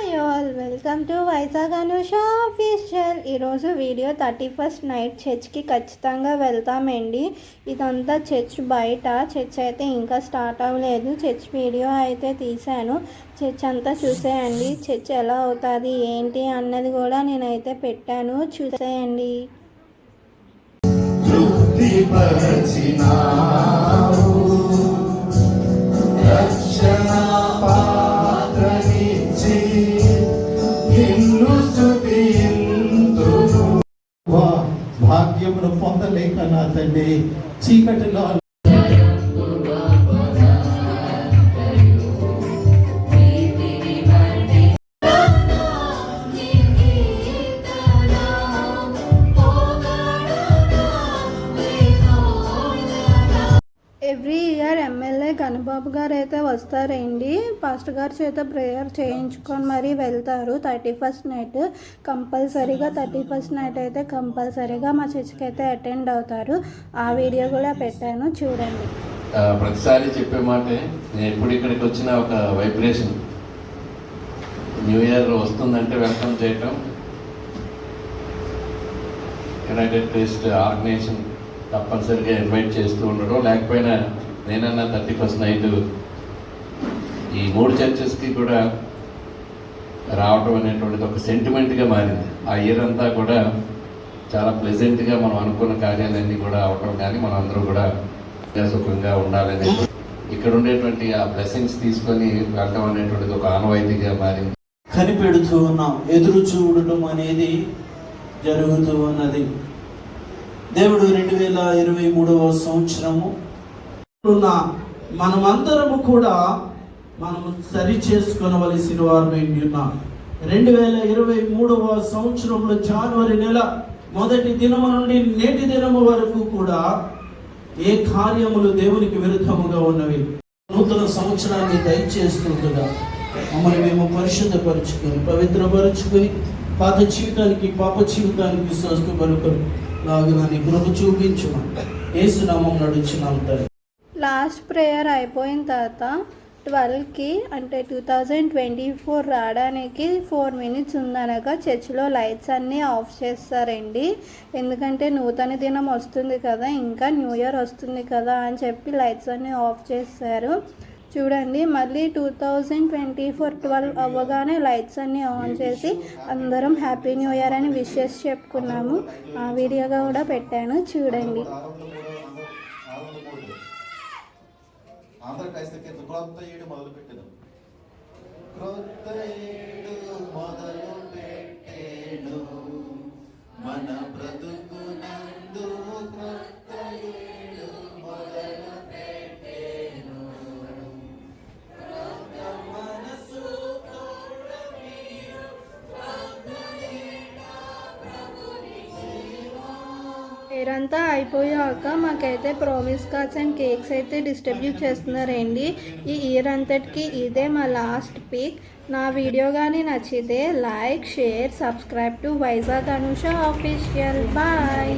Hi all, welcome to Vizag Anusha official. ఈరోజు video 31st night చర్చ్కి ఖచ్చితంగా వెళ్తామండి. ఇదంతా చర్చ్ బయట. చర్చ్ అయితే ఇంకా స్టార్ట్ అవ్వలేదు. చర్చ్ వీడియో అయితే తీశాను. చర్చ్ అంతా చూసేయండి. చర్చ్ ఎలా అవుతుంది ఏంటి అన్నది కూడా నేనైతే పెట్టాను, చూసేయండి. భాగ్యమును పొందలేక నా తండ్రి చీకటిలో ఎవ్రీ ఇయర్ ఎమ్మెల్యే గణబాబు గారు అయితే వస్తారండి. పాస్టర్ గారి చేత ప్రేయర్ చేయించుకొని మరీ వెళ్తారు. 31st నైట్ కంపల్సరీగా 31st నైట్ అయితే కంపల్సరీగా మా చర్చికి అయితే అటెండ్ అవుతారు. ఆ వీడియో కూడా పెట్టాను, చూడండి. ప్రతిసారి చెప్పే మాటే, నేను ఎప్పుడు ఇక్కడికి వచ్చిన ఒక వైబ్రేషన్. న్యూ ఇయర్ వస్తుందంటే వెల్కమ్ చేయటం. యునైటెడ్ క్రైస్ట్ ఆర్గనైజేషన్ తప్పనిసరిగా ఇన్వైట్ చేస్తూ ఉండడం, లేకపోయినా నేనన్నా 31st నైట్ ఈ 3 చర్చెస్కి కూడా రావడం అనేటువంటిది ఒక సెంటిమెంట్గా మారింది. ఆ ఇయర్ అంతా కూడా చాలా ప్లెజెంట్గా మనం అనుకున్న కార్యాలన్నీ కూడా అవటం, కానీ మనం అందరూ కూడా సుఖంగా ఉండాలని ఇక్కడ ఉండేటువంటి ఆ బ్లెస్సింగ్స్ తీసుకొని వెళ్ళడం అనేటువంటిది ఒక ఆనవాయితీగా మారింది. కనిపెడుతూ ఉన్నాం, ఎదురు చూడటం అనేది జరుగుతూ ఉన్నది. దేవుడు 2023వ సంవత్సరము మనమందరము కూడా మనము సరి చేసుకొనవలసిన వారు ఉన్నాం. 2023వ సంవత్సరంలో జనవరి నెల మొదటి దినము నుండి నేటి దినము వరకు కూడా ఏ కార్యములు దేవునికి విరుద్ధముగా ఉన్నవి నూతన సంవత్సరాన్ని దయచేస్తుండగా మమ్మల్ని మేము పరిశుద్ధపరుచుకొని పవిత్రపరుచుకొని పాత జీవితానికి పాప జీవితానికి స్వస్థపరుకొని లాగునని కృప చూపించమని యేసునామం నడుచున్నాం. లాస్ట్ ప్రేయర్ అయిపోయిన తర్వాత 12కి అంటే 2024 రావడానికి 4 మినిట్స్ ఉందనగా చర్చిలో లైట్స్ అన్నీ ఆఫ్ చేస్తారండి. ఎందుకంటే నూతన దినం వస్తుంది కదా, ఇంకా న్యూ ఇయర్ వస్తుంది కదా అని చెప్పి లైట్స్ అన్నీ ఆఫ్ చేస్తారు. చూడండి, మళ్ళీ 2024 12 అవ్వగానే లైట్స్ అన్నీ ఆన్ చేసి అందరం హ్యాపీ న్యూ ఇయర్ అని విషెస్ చెప్పుకున్నాము. ఆ వీడియోగా కూడా పెట్టాను, చూడండి. మన బ్రతుకునందు ఇదంతా అయిపోయాక మాకైతే ప్రామిస్ కార్డ్స్ అండ్ కేక్స్ అయితే డిస్ట్రిబ్యూట్ చేస్తున్నారండి. ఈ ఇయర్ అంతటికి ఇదే మా లాస్ట్ పీక్. నా వీడియో కానీ నచ్చితే like, share, subscribe to Vizag Anusha official. Bye.